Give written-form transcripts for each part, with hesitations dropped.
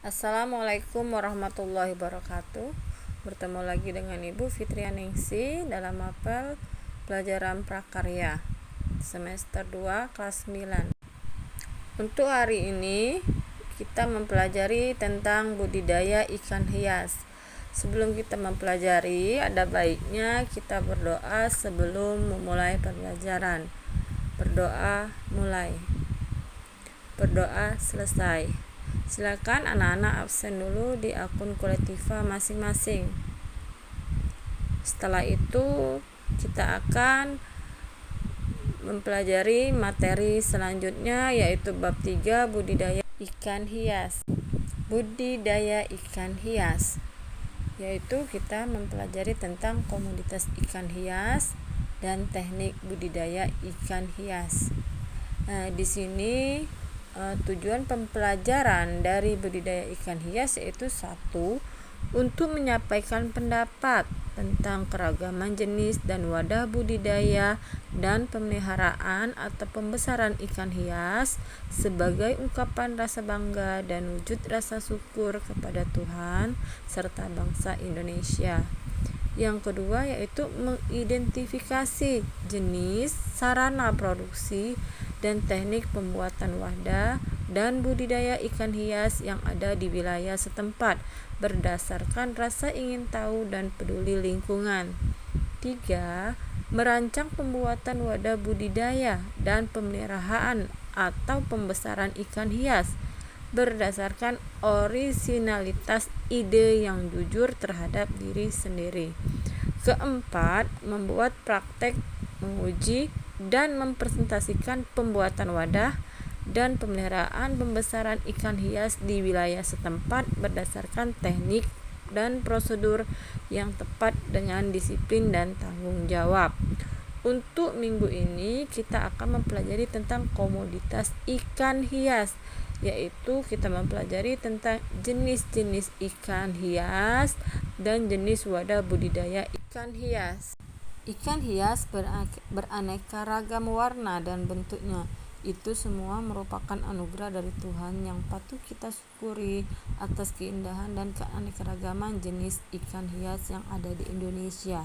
Assalamualaikum warahmatullahi wabarakatuh. Bertemu lagi dengan Ibu Fitrianingsi dalam mapel pelajaran prakarya semester 2 kelas 9. Untuk hari ini kita mempelajari tentang budidaya ikan hias. Sebelum kita mempelajari, ada baiknya kita berdoa sebelum memulai pembelajaran. Berdoa mulai. Berdoa selesai. Silakan anak-anak absen dulu di akun kolektiva masing-masing. Setelah itu kita akan mempelajari materi selanjutnya, yaitu bab 3 budidaya ikan hias. Budidaya ikan hias yaitu kita mempelajari tentang komoditas ikan hias dan teknik budidaya ikan hias. Di sini tujuan pembelajaran dari budidaya ikan hias yaitu 1. Untuk menyampaikan pendapat tentang keragaman jenis dan wadah budidaya dan pemeliharaan atau pembesaran ikan hias sebagai ungkapan rasa bangga dan wujud rasa syukur kepada Tuhan serta bangsa Indonesia. Yang kedua yaitu mengidentifikasi jenis, sarana produksi, dan teknik pembuatan wadah dan budidaya ikan hias yang ada di wilayah setempat berdasarkan rasa ingin tahu dan peduli lingkungan. 3. Merancang pembuatan wadah budidaya dan pemeliharaan atau pembesaran ikan hias berdasarkan orisinalitas ide yang jujur terhadap diri sendiri. 4. Membuat praktek, menguji, dan mempresentasikan pembuatan wadah dan pemeliharaan pembesaran ikan hias di wilayah setempat berdasarkan teknik dan prosedur yang tepat dengan disiplin dan tanggung jawab. Untuk minggu ini kita akan mempelajari tentang komoditas ikan hias, yaitu kita mempelajari tentang jenis-jenis ikan hias dan jenis wadah budidaya ikan hias. Ikan hias beraneka ragam warna dan bentuknya. Itu semua merupakan anugerah dari Tuhan yang patut kita syukuri atas keindahan dan keanekaragaman jenis ikan hias yang ada di Indonesia.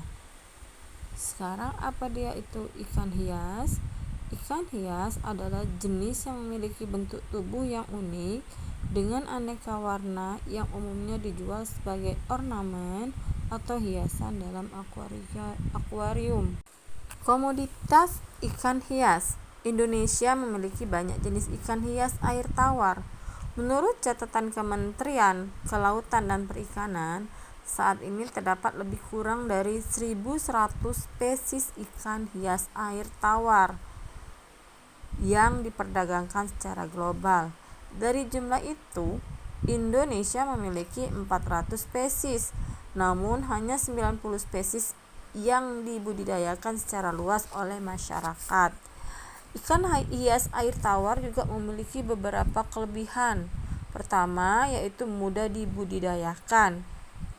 Sekarang apa dia itu ikan hias? Ikan hias adalah jenis yang memiliki bentuk tubuh yang unik dengan aneka warna yang umumnya dijual sebagai ornamen atau hiasan dalam akuarium. Komoditas ikan hias. Indonesia memiliki banyak jenis ikan hias air tawar. Menurut catatan Kementerian Kelautan dan Perikanan, saat ini terdapat lebih kurang dari 1.100 spesies ikan hias air tawar yang diperdagangkan secara global. Dari jumlah itu, Indonesia memiliki 400 spesies, namun hanya 90 spesies yang dibudidayakan secara luas oleh masyarakat. Ikan hias air tawar juga memiliki beberapa kelebihan. Pertama, yaitu mudah dibudidayakan.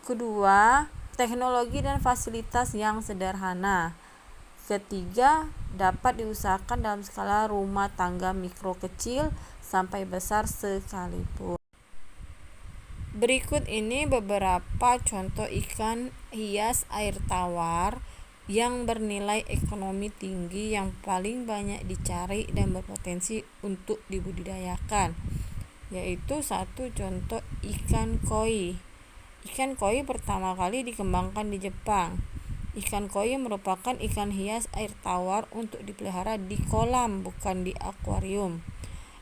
Kedua, teknologi dan fasilitas yang sederhana. Ketiga, dapat diusahakan dalam skala rumah tangga mikro kecil sampai besar sekalipun. Berikut ini beberapa contoh ikan hias air tawar yang bernilai ekonomi tinggi yang paling banyak dicari dan berpotensi untuk dibudidayakan, yaitu 1. Contoh ikan koi. Ikan koi pertama kali dikembangkan di Jepang. Ikan koi merupakan ikan hias air tawar untuk dipelihara di kolam, bukan di akuarium.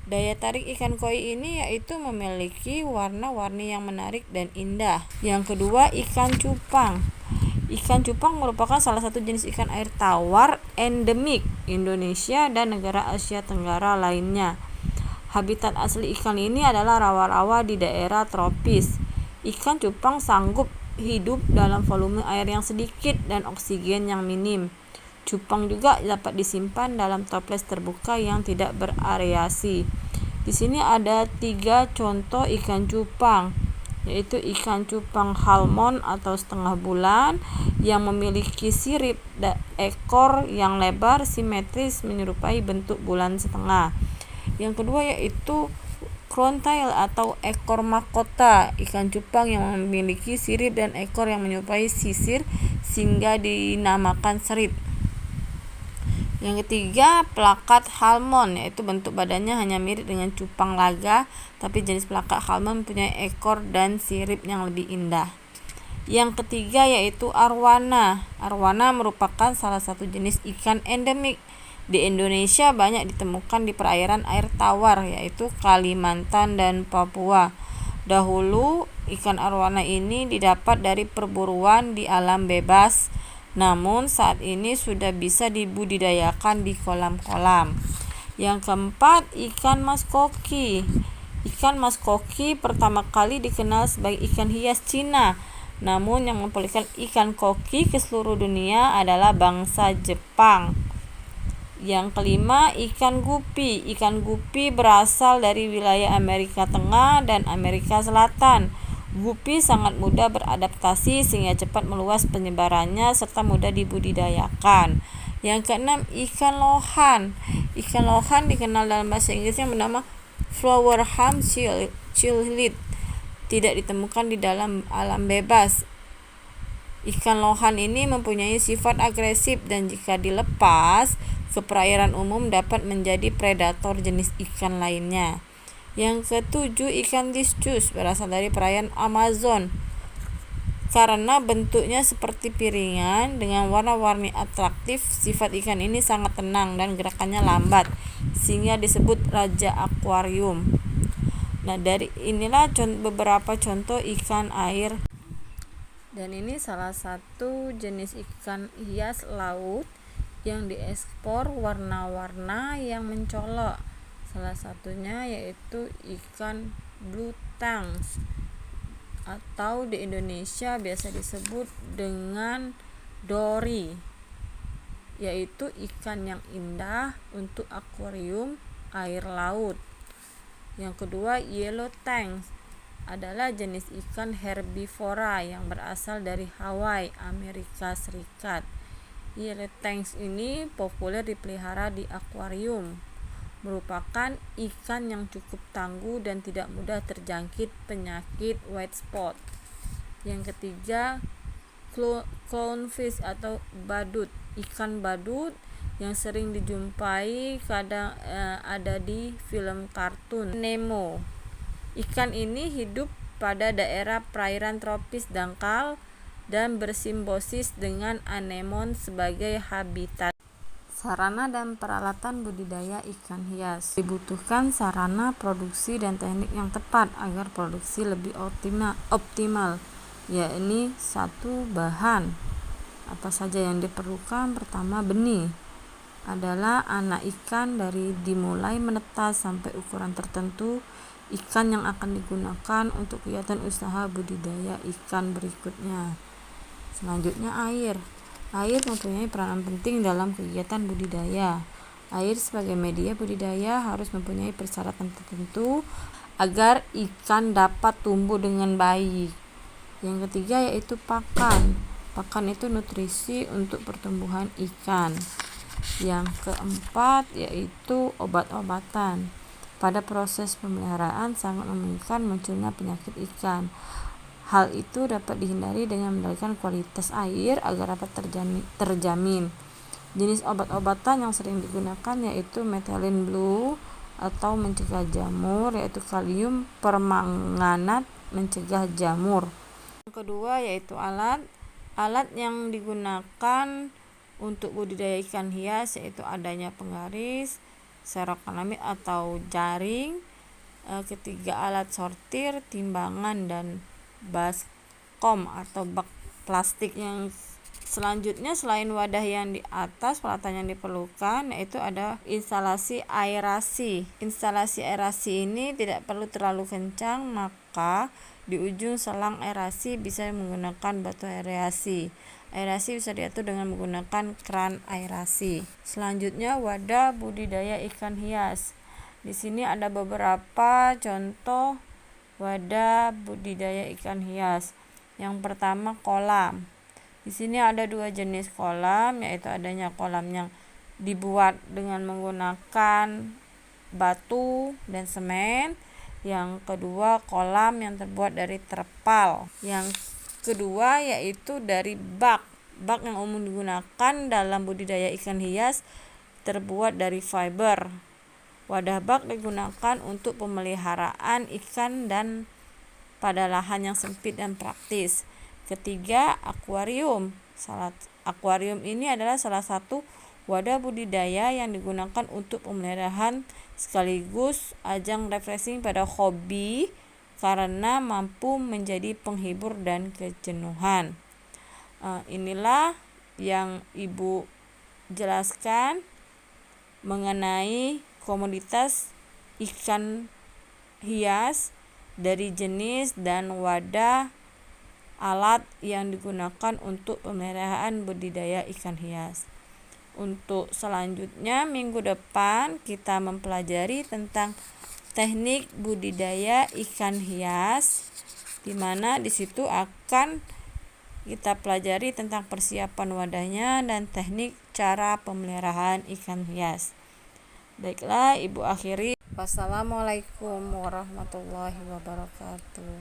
Daya tarik ikan koi ini yaitu memiliki warna-warni yang menarik dan indah. Yang kedua, ikan cupang. Ikan cupang merupakan salah satu jenis ikan air tawar endemik Indonesia dan negara Asia Tenggara lainnya. Habitat asli ikan ini adalah rawa-rawa di daerah tropis. Ikan cupang sanggup hidup dalam volume air yang sedikit dan oksigen yang minim. Cupang juga dapat disimpan dalam toples terbuka yang tidak berariasi. Di sini ada 3 contoh ikan cupang, yaitu ikan cupang halmon atau setengah bulan yang memiliki sirip ekor yang lebar simetris menyerupai bentuk bulan setengah. Yang kedua yaitu crown tail atau ekor mahkota, ikan cupang yang memiliki sirip dan ekor yang menyerupai sisir sehingga dinamakan serit. Yang ketiga, plakat halmon, yaitu bentuk badannya hanya mirip dengan cupang laga, tapi jenis plakat halmon mempunyai ekor dan sirip yang lebih indah. Yang ketiga yaitu arwana. Arwana merupakan salah satu jenis ikan endemik. Di Indonesia banyak ditemukan di perairan air tawar, yaitu Kalimantan dan Papua. Dahulu, ikan arwana ini didapat dari perburuan di alam bebas, namun saat ini sudah bisa dibudidayakan di kolam-kolam. Yang keempat, ikan mas koki. Ikan mas koki pertama kali dikenal sebagai ikan hias Cina, namun yang memperkenalkan ikan koki ke seluruh dunia adalah bangsa Jepang. Yang kelima, ikan gupi. Ikan gupi berasal dari wilayah Amerika Tengah dan Amerika Selatan. Gupi sangat mudah beradaptasi sehingga cepat meluas penyebarannya serta mudah dibudidayakan. Yang keenam, ikan lohan. Ikan lohan dikenal dalam bahasa Inggris yang bernama flowerham chilid. Tidak ditemukan di dalam alam bebas. Ikan lohan ini mempunyai sifat agresif dan jika dilepas ke perairan umum dapat menjadi predator jenis ikan lainnya. Yang ketujuh, ikan discus berasal dari perairan Amazon. Karena bentuknya seperti piringan dengan warna-warni atraktif, sifat ikan ini sangat tenang dan gerakannya lambat, sehingga disebut raja akuarium. Nah, dari inilah beberapa contoh ikan air. Dan ini salah satu jenis ikan hias laut yang diekspor warna-warna yang mencolok. Salah satunya yaitu ikan blue tangs atau di Indonesia biasa disebut dengan dori, yaitu ikan yang indah untuk akuarium air laut. Yang kedua, yellow tangs adalah jenis ikan herbivora yang berasal dari Hawaii, Amerika Serikat. Yellow tangs ini populer dipelihara di akuarium. Merupakan ikan yang cukup tangguh dan tidak mudah terjangkit penyakit white spot. Yang ketiga, clownfish atau badut. Ikan badut yang sering dijumpai kadang ada di film kartun Nemo. Ikan ini hidup pada daerah perairan tropis dangkal dan bersimbiosis dengan anemon sebagai habitat. Sarana dan peralatan budidaya ikan hias. Dibutuhkan sarana, produksi, dan teknik yang tepat agar produksi lebih optimal, yakni satu, bahan. Apa saja yang diperlukan? Pertama, benih. Adalah anak ikan dari dimulai menetas sampai ukuran tertentu ikan yang akan digunakan untuk kegiatan usaha budidaya ikan berikutnya. Selanjutnya, air. Air mempunyai peranan penting dalam kegiatan budidaya. Air sebagai media budidaya harus mempunyai persyaratan tertentu agar ikan dapat tumbuh dengan baik. Yang ketiga yaitu pakan. Pakan itu nutrisi untuk pertumbuhan ikan. Yang keempat yaitu obat-obatan. Pada proses pemeliharaan sangat memungkinkan munculnya penyakit ikan. Hal itu dapat dihindari dengan mengendalikan kualitas air agar dapat terjamin. Jenis obat-obatan yang sering digunakan yaitu methylene blue atau mencegah jamur, yaitu kalium permanganat mencegah jamur. Yang kedua yaitu alat yang digunakan untuk budidaya ikan hias yaitu adanya penggaris, serokonamid atau jaring. Ketiga, alat sortir, timbangan, dan baskom atau bak plastik. Yang selanjutnya selain wadah yang di atas, peralatan yang diperlukan yaitu ada instalasi aerasi. Instalasi aerasi ini tidak perlu terlalu kencang, maka di ujung selang aerasi bisa menggunakan batu aerasi. Aerasi bisa diatur dengan menggunakan keran aerasi. Selanjutnya, wadah budidaya ikan hias. Di sini ada beberapa contoh wadah budidaya ikan hias. Yang pertama, kolam. Di sini ada dua jenis kolam, yaitu adanya kolam yang dibuat dengan menggunakan batu dan semen Yang kedua, kolam yang terbuat dari terpal. Yang kedua yaitu dari bak. Bak yang umum digunakan dalam budidaya ikan hias terbuat dari fiber. Wadah bak digunakan untuk pemeliharaan ikan dan pada lahan yang sempit dan praktis. Ketiga, akuarium. Akuarium ini adalah salah satu wadah budidaya yang digunakan untuk pemeliharaan sekaligus ajang refreshing pada hobi karena mampu menjadi penghibur dan kejenuhan. Inilah yang Ibu jelaskan mengenai komoditas ikan hias dari jenis dan wadah alat yang digunakan untuk pemeliharaan budidaya ikan hias. Untuk selanjutnya minggu depan kita mempelajari tentang teknik budidaya ikan hias, di mana di situ akan kita pelajari tentang persiapan wadahnya dan teknik cara pemeliharaan ikan hias. Baiklah, Ibu akhiri. Wassalamualaikum warahmatullahi wabarakatuh.